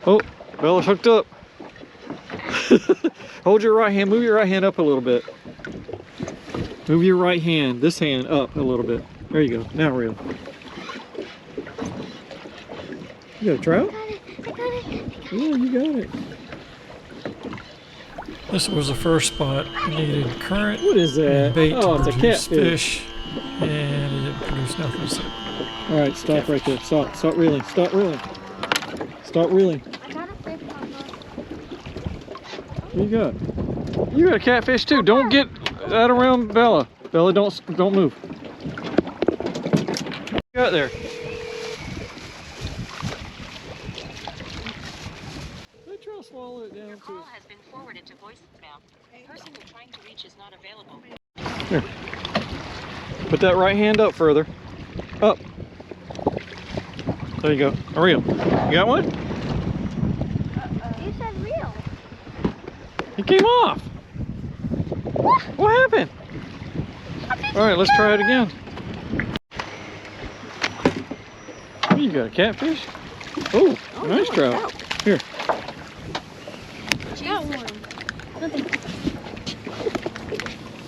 Oh, Bella's hooked up. Hold your right hand, move your right hand up a little bit. Move your right hand, this hand up a little bit. There you go, now reel. You got a trout? I got it. Yeah, you got it. This was the first spot. It needed current. What is that? Bait Oh, to it's a produce catfish. fish, and it didn't produce nothing. So All right, stop right there. Stop reeling. Stop reeling. Stop reeling. I got a fish, Papa. What you got? You got a catfish too. Don't get that around Bella. Bella, don't move. What you got there? That trout swallow it down Your too. call has been forwarded to voicemail. The person you're trying to reach is not available. Here. Put that right hand up further. Up. There you go. A reel. You got one? You said real. It came off. What happened? All right, let's try it again. Oh, you got a catfish? Oh, nice trout. Here. Got one. Nothing.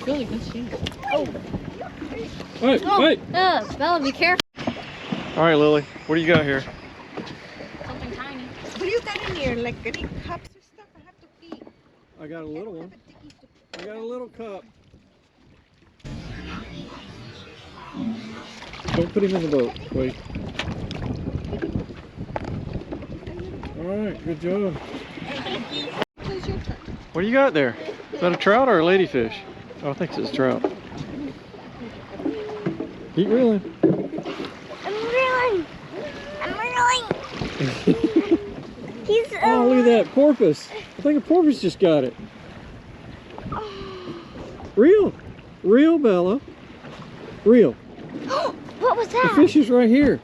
Really good shoes. Oh. Wait, wait. Bella, be careful. All right, Lily, what do you got here? Something tiny. What do you got in here? Like any cups or stuff? I have to pee. I got a little one. I got a little cup. Don't put him in the boat. Wait. All right, good job. What do you got there? Is that a trout or a ladyfish? Oh, I think it's a trout. Keep reeling. I'm reeling. He's Oh, look at that porpoise. I think a porpoise just got it. Reel. Reel, Bella. Reel. What was that? The fish is right here.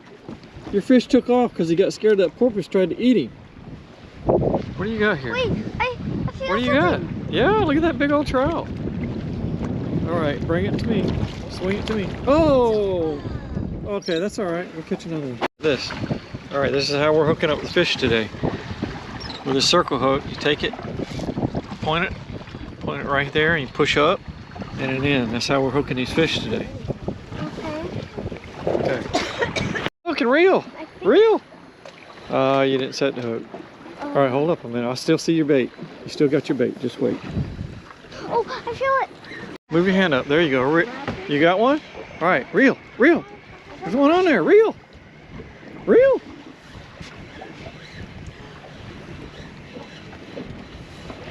Your fish took off because he got scared that porpoise tried to eat him. What do you got here? Wait, I feel What do you got? Yeah, look at that big old trout. All right, bring it to me. Swing it to me. Oh! Okay, that's all right. We'll catch another one. This. All right, this is how we're hooking up the fish today. With a circle hook, you take it, point it right there, and you push up and it in. That's how we're hooking these fish today. Okay. Okay. Look and reel. Reel. You didn't set the hook. All right, hold up a minute. I still see your bait. You still got your bait. Just wait. Oh, I feel it. Move your hand up. There you go. You got one? All right, reel. Reel. There's one on there. Reel. Reel.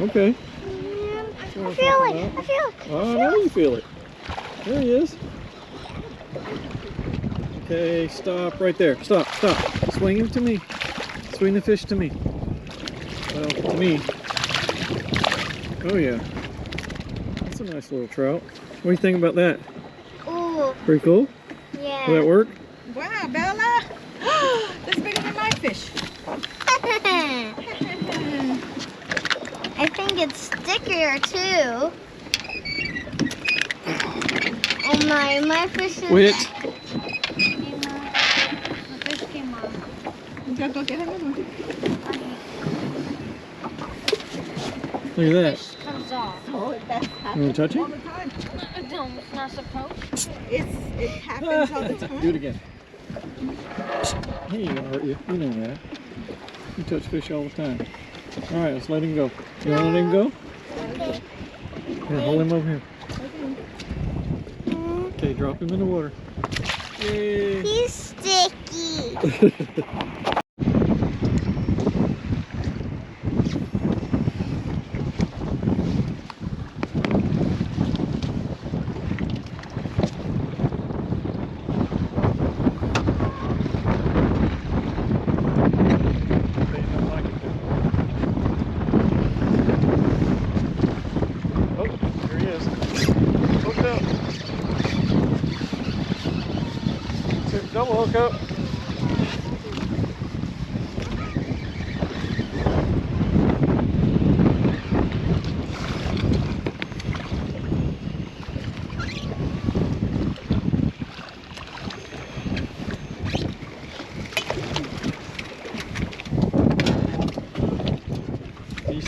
Okay. I feel it. I feel it. Oh, I know you feel it. There he is. Okay, stop right there. Stop, stop. Swing him to me. Swing the fish to me. Well, to me. Oh yeah. That's a nice little trout. What do you think about that? Ooh, Pretty cool? yeah. Will that work? Wow, Bella! That's bigger than my fish. I think it's stickier too. Oh my fish is... Wait. My fish came off. Go get another one. Look at that. Fish comes off. Oh, that You happens want to touch all it? the time. No, it's not supposed. It happens all the time. Do it again. He ain't gonna hurt you. You know that. You touch fish all the time. All right, let's let him go. You want to let him go? Okay. Here, hold him over here. Okay, drop him in the water. Yay! He's sticky. Oh, here he is. Hooked up. Double hook up.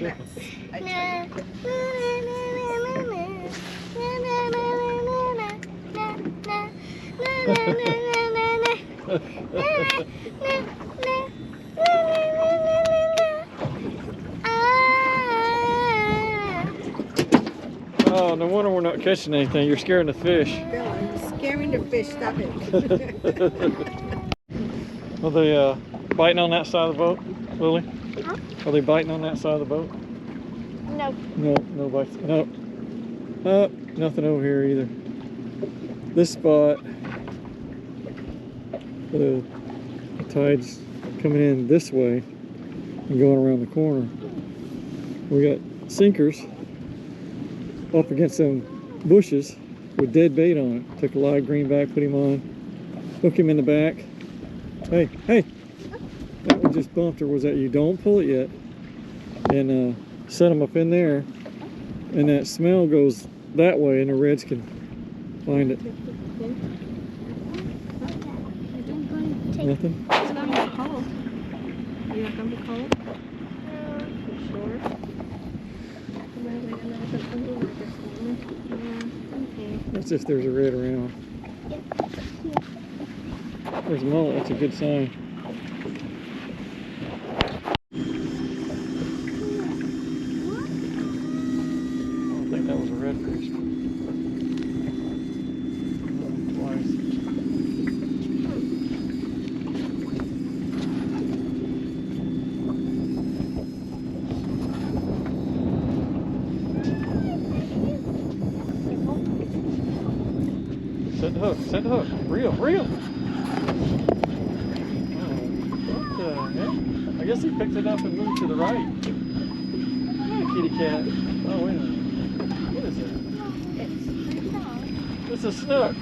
nuts. I Na, tell na, na, na, na, na, na, na, na, na, na, na, na, na, na, na, na, na, ah. Oh, no wonder we're not catching anything. You're scaring the fish. Bella, you're scaring the fish. Stop it. Are they biting on that side of the boat, Lily? Huh? Are they biting on that side of the boat? No. No, no bites. No. Nothing over here either. This spot, the tide's coming in this way and going around the corner. We got sinkers up against some bushes with dead bait on it. Took a live greenback, put him on, hook him in the back. Hey, hey! That one just bumped, or was that you? Don't pull it yet. And set them up in there, and that smell goes that way, and the reds can find it. Nothing? It's going to be cold. You're not going to be cold? You sure? That's if there's a red around. There's a mullet, that's a good sign. I don't think that was a redfish. Twice. Set the hook, set the hook. Reel, reel. What the heck? I guess he picked it up and moved to the right. Hi, kitty cat. Oh, wait a minute. What is it? It's a snook.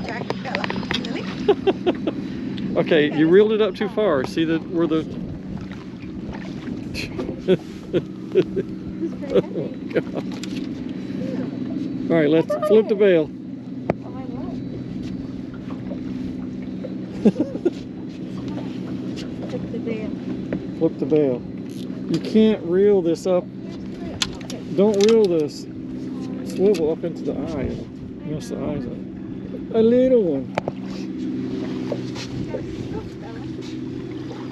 Jack, Bella, Lily? Okay, you reeled it up too far. See that where the... Oh my God. All right, let's flip the bail. Flip the bail. You can't reel this up. Don't reel this swivel up into the eye. Mess the eyes up. A little one.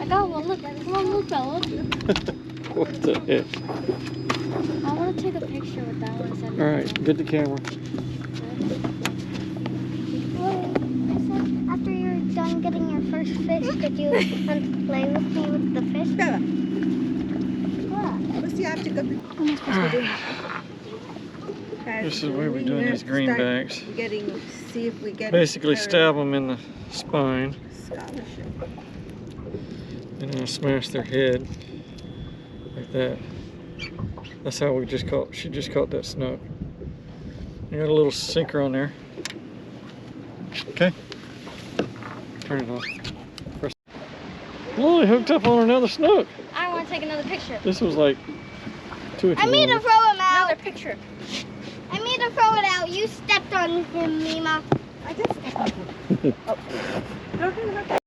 I got one. Look, come on, look, Bella. What the heck? I want to take a picture with that one. All right, get the camera. Well, I said after you're done getting your first fish, could you want to play with me with the fish? Bella, What? what's the object of the... What am I supposed to do? This is where we're doing these greenbacks. See if we get Basically her stab them in the spine scholarship. and then smash their head like that. That's how we just caught, she just caught that snook. You got a little sinker on there. Okay. Turn it off. Press. Lily hooked up on another snook. I want to take another picture. This was like 2 or 3 I made him longer. throw him out. Another picture. I made him throw it out. You stepped on him, Mima. I just... Oh. Go ahead,